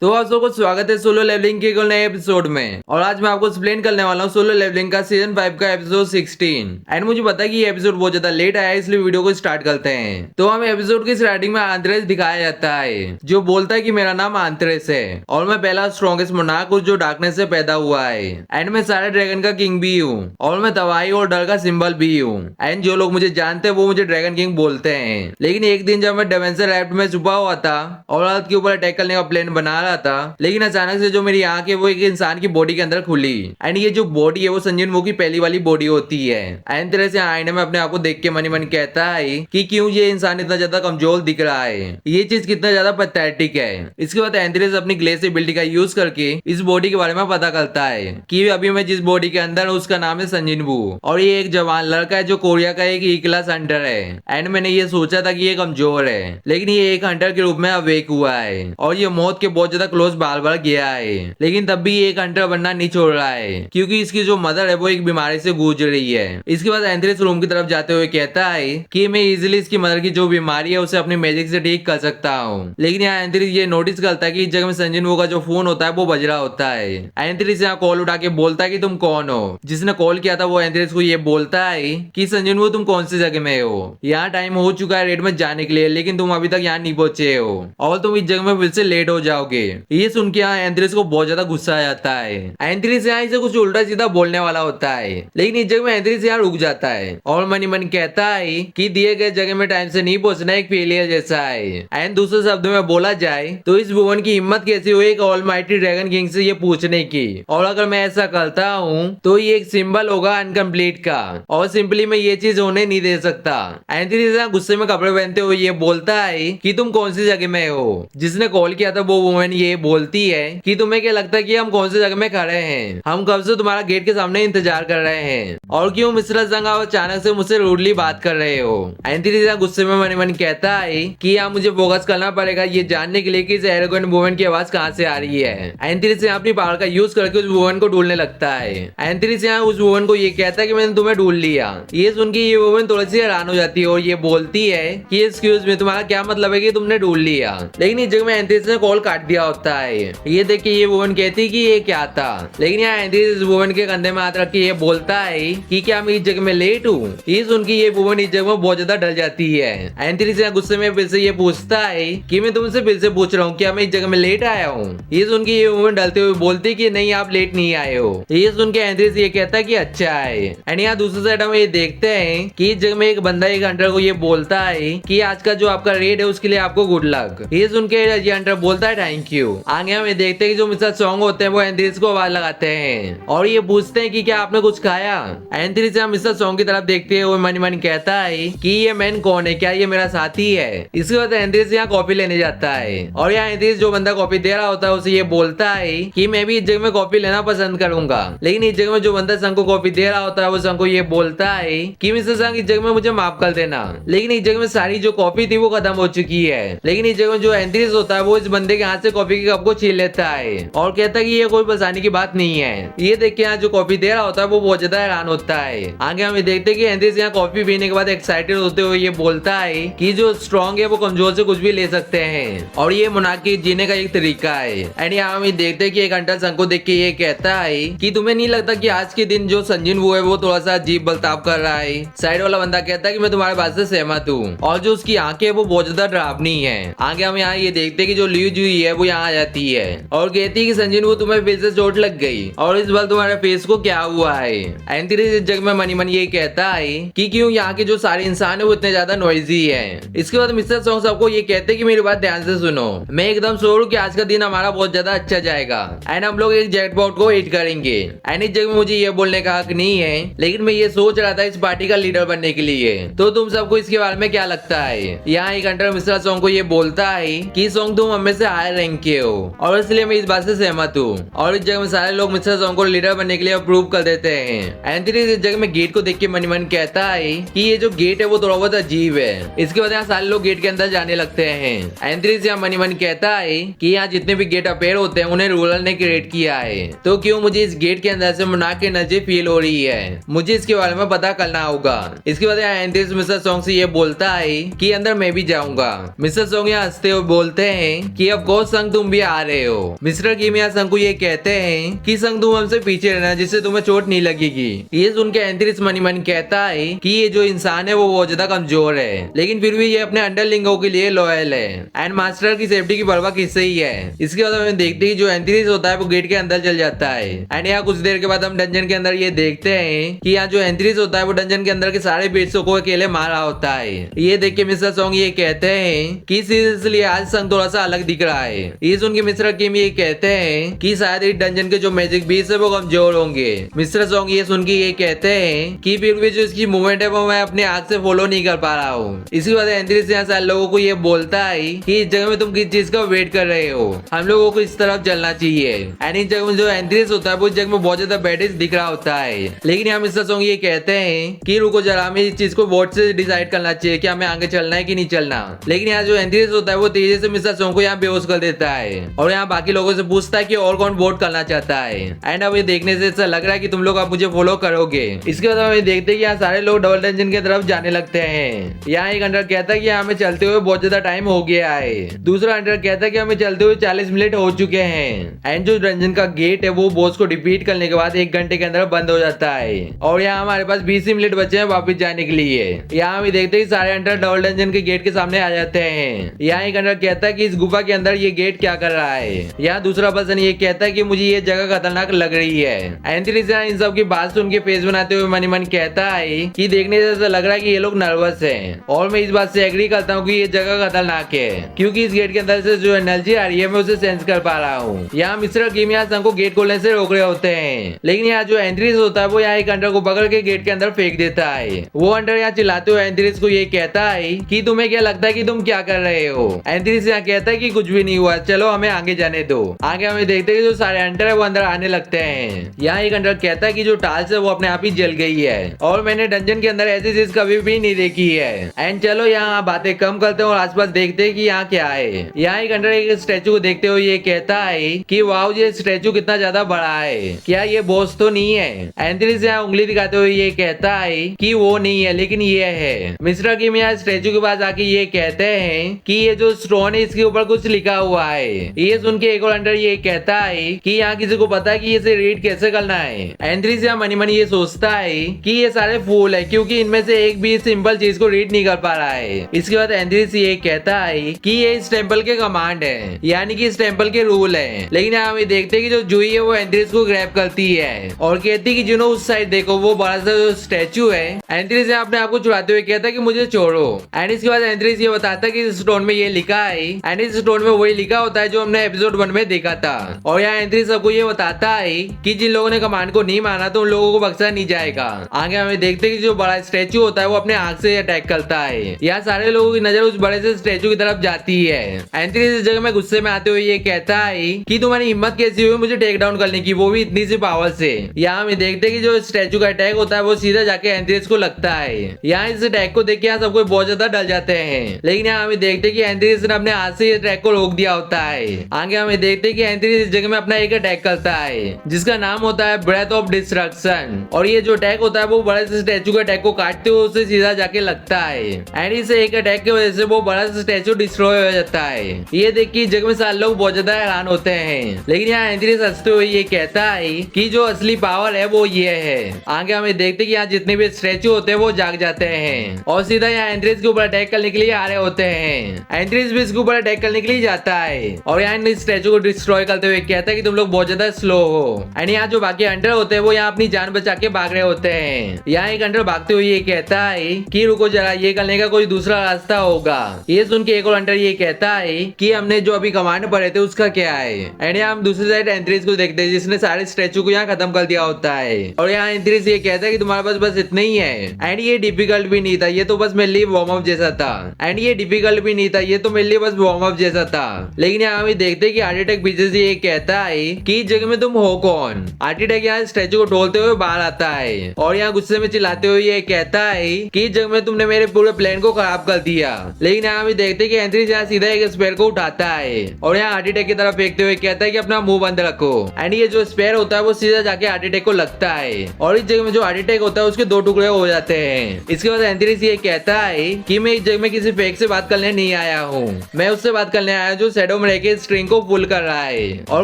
तो आप सबको स्वागत है सोलो लेवलिंग के एक और नए एपिसोड में। और आज मैं आपको एक्सप्लेन करने वाला हूँ सोलो लेवलिंग का सीजन 5 का एपिसोड 16। एंड मुझे पता है कि ये एपिसोड बहुत ज्यादा लेट आया है, इसलिए वीडियो को स्टार्ट करते हैं। तो हमें एपिसोड की स्टार्टिंग में आंतरेस दिखाया जाता है, जो बोलता है कि मेरा नाम आंतरेस है और मैं पहला स्ट्रॉन्गेस्ट मोनार्क हूँ जो डार्कनेस से पैदा हुआ है। एंड मैं सारे ड्रैगन का किंग भी हूँ और मैं तबाही और डर का सिंबल भी हूँ। एंड जो लोग मुझे जानते हैं वो मुझे ड्रैगन किंग बोलते हैं। लेकिन एक दिन जब मैं डिमेंशन रैफ्ट में छुपा हुआ था और अर्थ के ऊपर अटैक करने का प्लान बना रहा था, लेकिन अचानक से जो मेरी आंख है वो एक इंसान की बॉडी के अंदर खुली। एंड ये जो बॉडी है वो संजीवन वो की पहली वाली बॉडी होती है। एंड तरह से आईने में अपने आप को देख के मन ही मन कहता है कि क्यों ये इंसान इतना ज्यादा कमजोर दिख रहा है, ये चीज कितना ज्यादा पैथेटिक है। इसके बाद एंथ्रेस अपनी ग्लेस एबिलिटी का यूज करके इस बॉडी के बारे में पता करता है कि अभी मैं जिस बॉडी के अंदर हूँ उसका नाम है संजिनवू और ये एक जवान लड़का है जो कोरिया का एक ई क्लास हंटर है। एंड मैंने ये सोचा था कि ये कमजोर है, लेकिन ये एक हंटर के रूप में अवेक हुआ है और ये मौत के बहुत ज्यादा क्लोज बार बार गया है। लेकिन तब भी ये एक हंटर बनना नहीं छोड़ रहा है क्योंकि इसकी जो मदर है वो एक बीमारी से गूंज रही है। इसके बाद एंथ्रेस रूम की तरफ जाते हुए कहता है कि मैं इजीली इसकी मदर की जो बीमारी है उसे अपनी मैजिक से ठीक कर सकता हूँ। लेकिन यहाँ एंथ्रेस ये नोटिस करता है कि इस जगह में संजिनवू का जो फोन होता है वो बज रहा होता है। एंथ्रेस यहाँ कॉल उठा के बोलता है कि तुम कौन हो। जिसने कॉल किया था वो एंथ्रेस को ये बोलता है कि संजिनवू तुम कौन सी जगह में हो, यहाँ टाइम हो चुका है रेड में जाने के लिए, लेकिन तुम अभी तक यहाँ नहीं पहुंचे हो और तुम इस जगह में फिर से लेट हो जाओगे। ये सुन के यहाँ एंथ्रेस को बहुत ज्यादा गुस्सा आ जाता है। एंथ्रेस यहाँ इसे कुछ उल्टा सीधा बोलने वाला होता है, लेकिन इस जगह में एंथ्रेस यहाँ रुक जाता है और मन ही मन कहता है कि दिए गए जगह में टाइम से नहीं पहुंचना एक फेलियर जैसा है। एंड दूसरे शब्दों में बोला जाए तो इस भुवन की हिम्मत कैसी हुई एक ऑलमाइटी ड्रैगन किंग से ये पूछने की, और अगर मैं ऐसा करता हूँ तो ये एक सिंबल होगा अनकम्प्लीट का और सिंपली मैं ये चीज होने नहीं दे सकता। एंथ्रेस यहाँ गुस्से में कपड़े पहनते हुए ये बोलता है कि तुम कौन सी जगह में हो। जिसने कॉल किया था वो वुमन ये बोलती है कि तुम्हें क्या लगता है कि हम कौन सी जगह में खड़े हैं, हम कब से तुम्हारा गेट के सामने इंतजार कर रहे हैं और क्यों मिस्टर संग आप अचानक से मुझसे रूडली बात कर रहे हो। एंथ्रेस गुस्से में मन मन कहता है कि यहाँ मुझे फोकस करना पड़ेगा ये जानने के लिए कि इस एरोगेंट वुमन की आवाज कहाँ से आ रही है। एंथ्रेस यहाँ अपनी पावर का यूज करके उस वुमन को ढूंढने लगता है। एंथ्रेस यहाँ उस वुमन को ये कहता है कि मैंने तुम्हें ढूंढ लिया। ये सुन के ये वुमन थोड़ी सी हैरान हो जाती है और ये बोलती है कि एक्सक्यूज मी तुम्हारा क्या मतलब है कि तुमने ढूंढ लिया। लेकिन इस जगह में एंथ्रेस ने कॉल काट दिया होता है। ये देख के ये वुमन कहती कि ये क्या था, लेकिन यहाँ एंथ्रेस इस वुमन के कंधे में हाथ रख के ये बोलता है कि क्या मैं इस जगह में लेट हूँ। ये सुन के ये वुमन इस जगह में बहुत ज्यादा डर जाती है। एंथ्रेस यहाँ गुस्से में फिर से ये पूछता है कि मैं तुमसे फिर से पूछ रहा हूँ क्या मैं इस जगह में लेट आया हूँ। ये सुन के ये वुमन डरते हुए बोलती कि नहीं आप लेट नहीं आए हो। ये सुन के एंथ्रेस ये कहता है कि अच्छा है। एंड यहाँ दूसरे साइड हम ये देखते हैं कि इस जगह में एक बंदा एक हंटर को ये बोलता है कि आज का जो आपका रेड है उसके लिए आपको गुड लक। ये सुन के ये हंटर बोलता है थैंक यू। आगे हम ये देखते हैं कि जो मिस्टर सॉन्ग होते हैं वो एंथ्रेस को आवाज लगाते हैं और ये पूछते हैं कि क्या आपने कुछ खाया। एंथ्रेस मिस्टर सॉन्ग की तरफ देखते हुए मन मन कहता है कि ये मैन कौन है, क्या ये मेरा साथी है। इसके बाद एंथ्रेस यहाँ कॉफी लेने जाता है और यहाँ एंथ्रेस जो बंदा कॉफी दे रहा होता है उसे ये बोलता है कि मैं भी इस जगह में कॉफी लेना पसंद करूंगा। लेकिन इस जगह में जो बंदा संग को कॉफी दे रहा होता है वो संग को ये बोलता है कि मिस्टर संग इस जगह में मुझे माफ कर देना। लेकिन इस जगह में सारी जो कॉफी थी वो खत्म हो चुकी है। लेकिन इस जगह में जो एंथ्रेस होता है वो इस बंदे के हाथ से कॉफी के कप को छीन लेता है और कहता है कि ये कोई परेशानी की बात नहीं है। ये देख के यहाँ जो कॉफी दे रहा होता है वो बहुत ज्यादा हैरान होता है। आगे हम देखते हैं कि एंथ्रेस यहाँ कॉफी पीने के बाद एक्साइटेड होते हुए ये बोलता है कि जो स्ट्रॉन्ग है वो कमजोर से कुछ भी ले सकते हैं और ये मोनार्क जीने का एक तरीका है। एंड यहाँ हम देखते हैं कि एक हंटर संग को देख के ये कहता है कि तुम्हें नहीं लगता कि आज के दिन जो संजिनवू है वो थोड़ा सा अजीब बर्ताव कर रहा है। साइड वाला बंदा कहता है कि मैं तुम्हारे बात से सहमत हूँ और जो उसकी आंखें वो बहुत ज्यादा डरावनी है। आगे हम यहाँ ये देखते हैं कि जो लियू जुई है वो यहाँ आ जाती है और कहती है कि संजिनवू तुम्हें फिर से चोट लग गई और इस बार तुम्हारे फेस को क्या हुआ है। एंथ्रेस इस जगह में मनी मन ये कहता है कि क्यों यहाँ के जो सारे इंसान है वो इतने ज्यादा नॉइजी है। इसके बाद मिस्टर सॉन्ग सबको ये कहते हैं कि मेरी बात ध्यान से सुनो, मैं एकदम श्योर हूँ कि आज का दिन हमारा बहुत ज्यादा अच्छा जाएगा एंड हम लोग एक जैकपॉट को हिट करेंगे। एंड इस जगह में मुझे ये बोलने का हक नहीं है, लेकिन मैं ये सोच रहा था इस पार्टी का लीडर बनने के लिए, तो तुम सबको इसके बारे में क्या लगता है। यहाँ एक हंटर मिस्टर सॉन्ग को ये बोलता है कि सॉन्ग तुम हमें से हायर रैंक के हो और इसलिए मैं इस बात से सहमत हूँ और इस जगह में सारे लोग मिस्टर सॉन्ग को लीडर बनने के लिए अप्रूव कर देते हैं। एंथ्रेस इस जगह में गेट को देख के मन मन कहता है कि ये जो गेट है वो थोड़ा बहुत अजीब है। इसके बाद यहाँ सारे लोग गेट के अंदर जाने लगते हैं। एंथ्रेस यहाँ मन मन कहता है कि यहाँ जितने भी गेट अपेयर होते हैं उन्हें रूलर ने क्रिएट किया है, तो क्यों मुझे इस गेट के अंदर से मोनार्क की एनर्जी फील हो रही है, मुझे इसके बारे में पता करना होगा। इसके बाद यहाँ एंथ्रेस मिस्टर सॉन्ग से ये बोलता है कि अंदर मैं भी जाऊंगा। मिस्टर सॉन्ग यहाँ हंसते हुए बोलते हैं कि ऑफ कोर्स संग तुम भी आ रहे हो। मिस्टर किम यहाँ संग को ये कहते हैं कि संग तुम हमसे पीछे रहना जिससे तुम्हें चोट नहीं लगेगी। ये सुन के एंथ्रिस मनी मन कहता है कि ये जो इंसान है वो बहुत ज्यादा कमजोर है, लेकिन फिर भी ये अपने अंडरलिंगों के लिए लॉयल है एंड मास्टर की सेफ्टी की परवाह किससे ही है। इसके बाद हमें देखते ही जो एंथ्रिस होता है वो गेट के अंदर चल जाता है एंड यहाँ कुछ देर के बाद हम डंजन के अंदर ये देखते हैं कि यहाँ जो एंथ्रिस होता है वो डंजन के अंदर के सारे बेट्सों को अकेले मारा होता है। ये देख के मिस्टर सॉन्ग ये कहते हैं कि सीरियसली आज संग थोड़ा सा अलग दिख रहा है। ये सुन के मिस्टर किम ये कहते हैं कि शायद इस डंजन के जो मैजिक बीट्स है वो कमजोर होंगे। मिस्टर सॉन्ग ये सुन के ये कहते हैं कि फिर भी जो इसकी मूवमेंट है वो मैं अपने आंख से फॉलो नहीं कर पा रहा हूँ। इसके बाद एंथ्रिस यहाँ सारे लोगों को ये बोलता है कि इस जगह में तुम किस चीज का वेट कर रहे हो, हम लोगों को इस तरफ चलना चाहिए। एंड इस जगह में जो एंथ्रिस होता है वो इस जगह में बहुत ज्यादा बैटिस दिख रहा होता है, लेकिन यहाँ मिस्टर सॉन्ग ये कहते हैं कि रुको जरा, हमें इस चीज को वोट से डिसाइड करना चाहिए कि हमें आगे चलना है कि नहीं चलना। लेकिन यहाँ जो एंथ्रिस होता है वो तेजी से मिस्टर सॉन्ग को यहाँ बेहोश कर देता है और यहाँ बाकी लोगों से पूछता है कि और कौन वोट करना चाहता है। एंड अब ये देखने से ऐसा लग रहा है कि तुम लोग अब मुझे फॉलो करोगे। इसके बाद हम देखते हैं कि यहाँ सारे लोग डबल डंजन की तरफ जाने लगते हैं। यहाँ एक अंडर कहता है कि हमें चलते हुए बहुत ज्यादा टाइम हो गया है। दूसरा अंडर कहता है कि हमें चलते हुए 40 मिनट हो चुके हैं। एंड जो डंजन का गेट है वो बॉस को डिफीट करने के बाद 1 घंटे के अंदर बंद हो जाता है और यहाँ हमारे पास 20 ही मिनट बचे हैं वापस जाने के लिए। यहाँ हम देखते हैं सारे अंडर डबल डंजन के गेट के सामने आ जाते हैं। यहाँ एक अंडर कहता है कि इस गुफा के अंदर ये गेट क्या कर रहा है। यहाँ दूसरा पर्सन ये कहता है कि मुझे ये जगह खतरनाक लग रही है। एंथ्रिस इन सब की बात सुन के फेस बनाते हुए मनी मन कहता है कि देखने से ऐसा लग रहा है कि ये लोग नर्वस हैं और मैं इस बात से एग्री करता हूँ कि ये जगह खतरनाक है क्योंकि इस गेट के अंदर से जो एनर्जी आ रही है मैं उसे सेंस कर पा रहा हूँ। यहाँ मिस्टर किम यहाँ संग को गेट खोलने से रोक रहे होते हैं, लेकिन यहाँ जो एंथ्रिस होता है वो यहाँ एक अंडर को पकड़ के गेट के अंदर फेंक देता है। वो अंडर यहाँ चिल्लाते हुए एंथ्रिस को ये कहता है कि तुम्हें क्या लगता है कि तुम क्या कर रहे हो। एंथ्रिस यहाँ कहता है कि कुछ भी नहीं हुआ, चलो हमें आगे जाने दो। आगे हमें देखते हैं कि जो सारे अंडर है वो अंदर आने लगते हैं। यहाँ एक अंडर कहता है कि जो टाल्स है वो अपने आप ही जल गई है और मैंने डंजन के अंदर ऐसी चीज कभी भी नहीं देखी है। एंड चलो यहाँ बातें कम करते हैं और आसपास देखते हैं कि यहाँ क्या है। यहाँ एक अंडर एक स्टैचू को देखते हुए ये कहता है कि वाओ ये स्टैचू कितना ज्यादा बड़ा है, क्या ये बॉस तो नहीं है। एंथ्रिस यहाँ उंगली दिखाते हुए ये कहता है कि वो नहीं है लेकिन ये है। मिस्टर किम यहाँ स्टैचू के पास आके ये कहते हैं कि ये जो स्टोन है इसके ऊपर कुछ लिखा हुआ है। ये सुन के एक और अंडर ये कहता है कि यहाँ किसी को पता है कि इसे रीड कैसे करना है। एंथ्रिस यहाँ मनी मनी ये सोचता है कि ये सारे फूल है क्योंकि इनमें से एक भी सिंपल चीज को रीड नहीं कर पा रहा है। इसके बाद एंथ्रिस ये कहता है कि ये इस टेम्पल के कमांड है, यानी कि इस टेम्पल के रूल है। लेकिन यहाँ हम देखते हैं कि जो जूही है वो एंथ्रिस को ग्रैब करती है और कहती है कि जिन्हों उस साइड देखो वो बड़ा सा जो स्टैचू है। एंथ्रिस यहाँ अपने आप को चुराते हुए कहता है कि मुझे छोड़ो। एंड इसके बाद एंथ्रिस ये बताता है कि इस स्टोन में ये लिखा है एंड इस स्टोन में वही लिखा होता है जो हमने एपिसोड 1 में देखा था। और यहाँ एंथ्रिस सबको ये बताता है कि जिन लोगों ने कमांड को नहीं माना तो उन लोगों को बख्शा नहीं जाएगा। आगे हमें देखते हैं कि जो बड़ा स्टैचू होता है वो अपने आंख से अटैक करता है। यहाँ सारे लोगों की नजर उस बड़े से स्टैचू की तरफ जाती है। एंथ्रिस इस जगह में गुस्से में आते हुए ये कहता है कि तुम्हारी हिम्मत कैसी हुई मुझे टेक डाउन करने की, वो भी इतनी सी पावर से। यहाँ हमें देखते हैं कि जो स्टैचू का अटैक होता है वो सीधा जाके एंथ्रिस को लगता है। यहाँ इस अटैक को देख के यहाँ सबको बहुत ज्यादा डर जाते हैं, लेकिन यहाँ हमें देखते हैं कि एंथ्रिस ने अपने हाथ से इस अटैक को रोक दिया होता है। आगे हमें देखते हैं कि एंथ्रिस इस जगह में अपना एक अटैक करता है जिसका नाम होता है ब्रेथ ऑफ डिस्ट्रक्शन। और ये जो अटैक होता है वो बड़े से स्टैचू के अटैक को काटते हुए उसे सीधा जाके लगता है एंड इस एक अटैक की वजह से वो बड़ा सा स्टैचू डिस्ट्रॉय हो जाता है। ये देख के इस जगह में सारे लोग बहुत ज्यादा हैरान होते हैं, लेकिन यहाँ एंथ्रिस हंसते हुए ये कहता है कि जो असली पावर है वो ये है। आगे हमें देखते हैं कि यहाँ जितने भी स्टैचू होते हैं वो जाग जाते हैं और सीधा यहाँ एंथ्रिस के ऊपर अटैक करने के लिए आ रहे होते हैं। एंथ्रिस भी इसके ऊपर अटैक करने के लिए जाता है और यहाँ इस स्टैचू को डिस्ट्रॉय करते हुए कहता है कि तुम लोग बहुत ज्यादा स्लो हो। एंड यहाँ जो बाकी अंडर होते हैं वो यहाँ अपनी जान बचा के भाग रहे होते हैं। यहाँ एक अंडर भागते हुए ये कहता है कि रुको जरा, ये करने का कोई दूसरा रास्ता होगा। ये सुन के एक और अंडर ये कहता है कि हमने जो अभी कमांड पढ़े थे उसका क्या है। एंड यहाँ हम दूसरी साइड एंथ्रिस को देखते हैं जिसने सारे स्टैचू को यहाँ खत्म कर दिया होता है और यहाँ एंथ्रिस ये कहता है कि तुम्हारे पास बस इतना ही है। एंड ये डिफिकल्ट भी नहीं था, ये तो बस मेरे लिए वार्म अप जैसा था। एंड ये डिफिकल्ट भी नहीं था, ये तो मेरे लिए बस वार्म अप जैसा था। लेकिन यहाँ हम देखते हैं कि आर्टिटेक पीछे से ये कहता है कि इस जगह में तुम हो कौन। आर्टिटेक यहाँ स्टैचू को टोलते हुए बाहर आता है और यहाँ गुस्से में चिल्लाते हुए ये कहता है कि इस जगह में तुमने मेरे पूरे प्लान को खराब कर दिया। लेकिन यहाँ हम देखते हैं कि एंथ्रिस यहाँ सीधा एक स्पेयर को उठाता है और यहाँ आर्टिटेक की तरफ फेंकते हुए कहता है कि अपना मुंह बंद रखो। एंड ये जो स्पेयर होता है वो सीधा जाके आर्टिटेक को लगता है और इस जगह में जो आर्टिटेक होता है उसके 2 टुकड़े हो जाते हैं। इसके बाद एंथ्रिस ये कहता है कि मैं इस जगह में किसी फेक से बात करने नहीं आया हूँ, मैं उससे बात करने आया जो शैडो शैडो में रहकर स्ट्रिंग को पुल कर रहा है और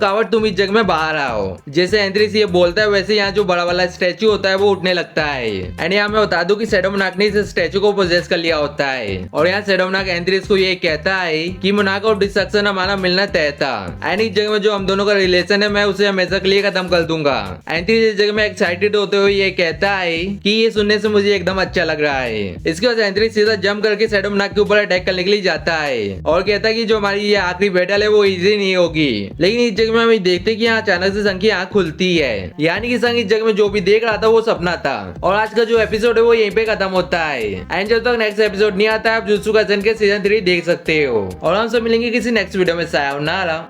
कावट तुम इस जग में बाहर आओ। जैसे एंथ्रिस ये बोलता है वैसे यहाँ जो बड़ा वाला स्टैचू होता है वो उठने लगता है। एंड यहाँ मैं बता दूं कि शैडो मोनार्क ने इस स्टैचू को पोजेस कर लिया होता है और यहाँ शैडो मोनार्क एंथ्रिस को ये कहता है कि मोनार्क और डिस्ट्रक्शन हमारा मिलना तय था। एंड इस जगह में जो हम दोनों का रिलेशन है मैं उसे हमेशा के लिए खत्म कर दूंगा। एंथ्रिस इस जगह में एक्साइटेड होते हुए ये कहता है कि ये सुनने से मुझे एकदम अच्छा लग रहा है। इसके बाद एंथ्रिस सीधा जंप करके शैडो मोनार्क के ऊपर अटैक करने के लिए जाता है और कहता है कि जो हमारी ये आखिरी बैटल है वो इजी नहीं होगी। लेकिन इस जगह में हम देखते हैं कि यहाँ अचानक से संग की आंख खुलती है, यानी कि संग इस जगह में जो भी देख रहा था वो सपना था। और आज का जो एपिसोड है वो यहीं पे खत्म होता है। एंड जब तक नेक्स्ट एपिसोड नहीं आता है आप जुत्सु काइसेन के सीजन 3 देख सकते हो। और हम सब मिलेंगे किसी नेक्स्ट वीडियो में। सायोनारा।